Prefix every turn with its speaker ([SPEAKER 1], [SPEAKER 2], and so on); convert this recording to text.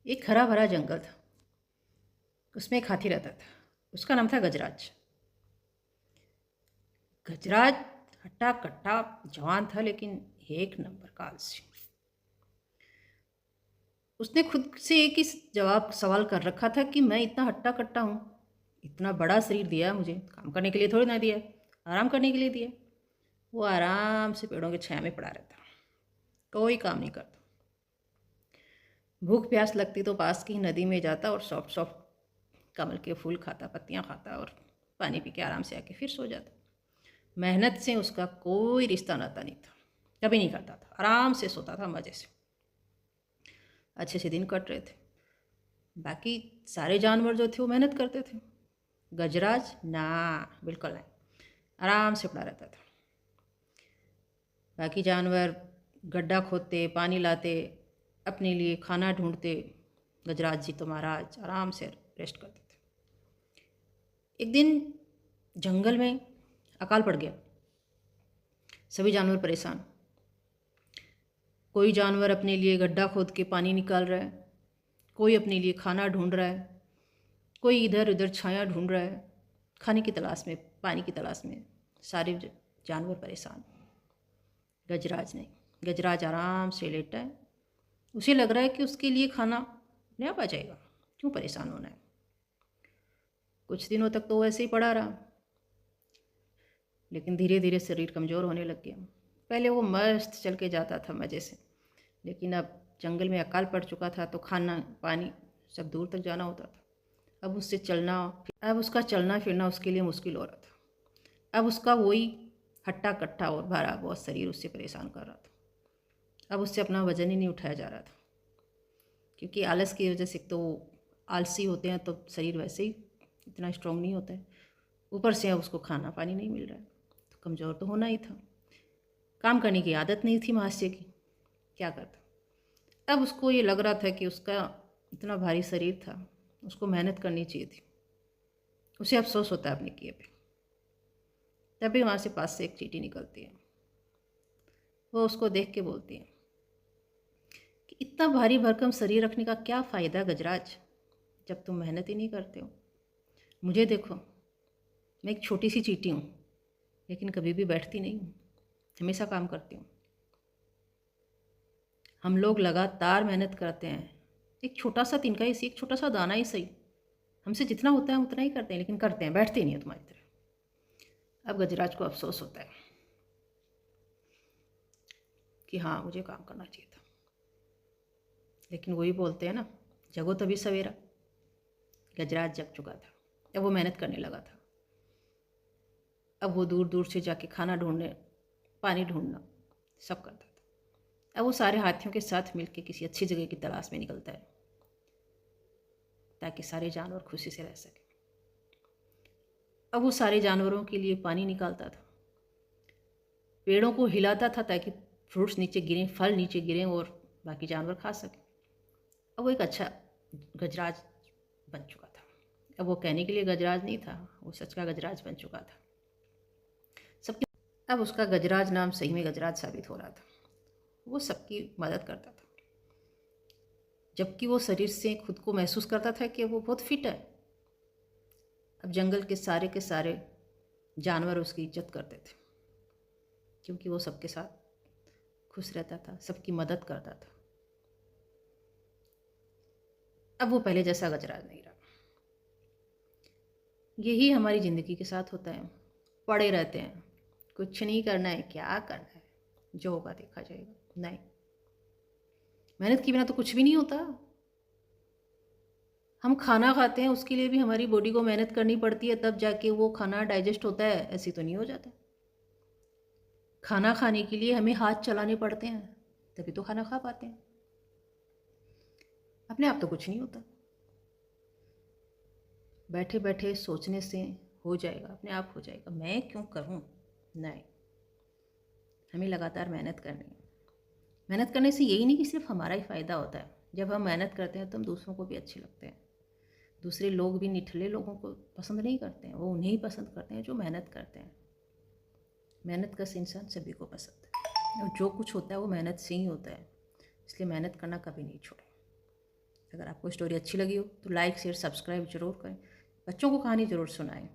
[SPEAKER 1] एक हरा भरा जंगल था। उसमें एक हाथी रहता था। उसका नाम था गजराज। गजराज हट्टा कट्टा जवान था, लेकिन एक नंबर का आलसी। उसने खुद से एक ही जवाब सवाल कर रखा था कि मैं इतना हट्टा कट्टा हूँ, इतना बड़ा शरीर दिया मुझे, काम करने के लिए थोड़ी ना दिया, आराम करने के लिए दिया। वो आराम से पेड़ों की छाया में पड़ा रहता, कोई काम नहीं करता। भूख प्यास लगती तो पास की नदी में जाता और सॉफ्ट सॉफ्ट कमल के फूल खाता, पत्तियाँ खाता और पानी पी के आराम से आके फिर सो जाता। मेहनत से उसका कोई रिश्ता नाता नहीं था, कभी नहीं करता था, आराम से सोता था मज़े से। अच्छे से दिन कट रहे थे। बाकी सारे जानवर जो थे वो मेहनत करते थे, गजराज ना, बिल्कुल नहीं, आराम से पड़ा रहता था। बाकी जानवर गड्ढा खोदते, पानी लाते, अपने लिए खाना ढूंढते। गजराज जी तो महाराज आराम से रेस्ट करते थे। एक दिन जंगल में अकाल पड़ गया। सभी जानवर परेशान। कोई जानवर अपने लिए गड्ढा खोद के पानी निकाल रहा है, कोई अपने लिए खाना ढूंढ रहा है, कोई इधर उधर छाया ढूंढ रहा है, खाने की तलाश में, पानी की तलाश में। सारे जानवर परेशान। गजराज नहीं। गजराज आराम से लेटा है। उसे लग रहा है कि उसके लिए खाना नहीं आ जाएगा, क्यों परेशान होना है। कुछ दिनों तक तो वैसे ही पड़ा रहा, लेकिन धीरे धीरे शरीर कमज़ोर होने लग गया। पहले वो मस्त चल के जाता था मज़े से, लेकिन अब जंगल में अकाल पड़ चुका था तो खाना पानी सब दूर तक जाना होता था। अब उसका चलना फिरना उसके लिए मुश्किल हो रहा था। अब उसका वही हट्टा कट्टा और भरा बहुत शरीर उससे परेशान कर रहा था। अब उससे अपना वजन ही नहीं उठाया जा रहा था, क्योंकि आलस की वजह से तो आलसी होते हैं तो शरीर वैसे ही इतना स्ट्रांग नहीं होता है, ऊपर से अब उसको खाना पानी नहीं मिल रहा है, तो कमज़ोर तो होना ही था। काम करने की आदत नहीं थी महाशय की, क्या करता। अब उसको ये लग रहा था कि उसका इतना भारी शरीर था, उसको मेहनत करनी चाहिए थी। उसे अफसोस होता है अपने किए पे। तभी वहाँ से पास से एक चींटी निकलती है। वो उसको देख के बोलती है कि इतना भारी भरकम शरीर रखने का क्या फ़ायदा गजराज, जब तुम मेहनत ही नहीं करते हो। मुझे देखो, मैं एक छोटी सी चींटी हूँ, लेकिन कभी भी बैठती नहीं हूँ, हमेशा काम करती हूँ। हम लोग लगातार मेहनत करते हैं, एक छोटा सा तिनका ही सही, एक छोटा सा दाना ही सही, हमसे जितना होता है उतना ही करते हैं, लेकिन करते हैं, बैठते नहीं है तुम्हारी तरह। अब गजराज को अफसोस होता है कि हाँ, मुझे काम करना चाहिए था। लेकिन वही बोलते हैं ना, जगो तभी सवेरा। गजराज जग चुका था। अब वो मेहनत करने लगा था। अब वो दूर दूर से जाके खाना ढूंढने, पानी ढूंढना सब करता था। अब वो सारे हाथियों के साथ मिलकर किसी अच्छी जगह की तलाश में निकलता है, ताकि सारे जानवर खुशी से रह सकें। अब वो सारे जानवरों के लिए पानी निकालता था, पेड़ों को हिलाता था ताकि फ्रूट्स नीचे गिरें, फल नीचे गिरें और बाकी जानवर खा सकें। अब वो एक अच्छा गजराज बन चुका था। अब वो कहने के लिए गजराज नहीं था, वो सच का गजराज बन चुका था। सबके अब उसका गजराज नाम सही में गजराज साबित हो रहा था। वो सबकी मदद करता था, जबकि वो शरीर से खुद को महसूस करता था कि वो बहुत फिट है। अब जंगल के सारे जानवर उसकी इज्जत करते थे, क्योंकि वो सबके साथ खुश रहता था, सबकी मदद करता था। अब वो पहले जैसा गजराज नहीं रहा। यही हमारी ज़िंदगी के साथ होता है, पड़े रहते हैं, कुछ नहीं करना है, क्या करना है, जो होगा देखा जाएगा। नहीं, मेहनत के बिना तो कुछ भी नहीं होता। हम खाना खाते हैं, उसके लिए भी हमारी बॉडी को मेहनत करनी पड़ती है, तब जाके वो खाना डाइजेस्ट होता है, ऐसे तो नहीं हो जाता। खाना खाने के लिए हमें हाथ चलाने पड़ते हैं, तभी तो खाना खा पाते हैं। अपने आप तो कुछ नहीं होता, बैठे बैठे सोचने से हो जाएगा, अपने आप हो जाएगा, मैं क्यों करूं। नहीं, हमें लगातार मेहनत करनी है। मेहनत करने से यही नहीं कि सिर्फ हमारा ही फ़ायदा होता है। जब हम मेहनत करते हैं तो हम दूसरों को भी अच्छे लगते हैं। दूसरे लोग भी निठल्ले लोगों को पसंद नहीं करते हैं, वो उन्हें ही पसंद करते हैं जो मेहनत करते हैं। मेहनत का इंसान सभी को पसंद है, और जो कुछ होता है वो मेहनत से ही होता है। इसलिए मेहनत करना कभी नहीं छोड़ें। अगर आपको स्टोरी अच्छी लगी हो तो लाइक शेयर सब्सक्राइब जरूर करें, बच्चों को कहानी ज़रूर सुनाएं।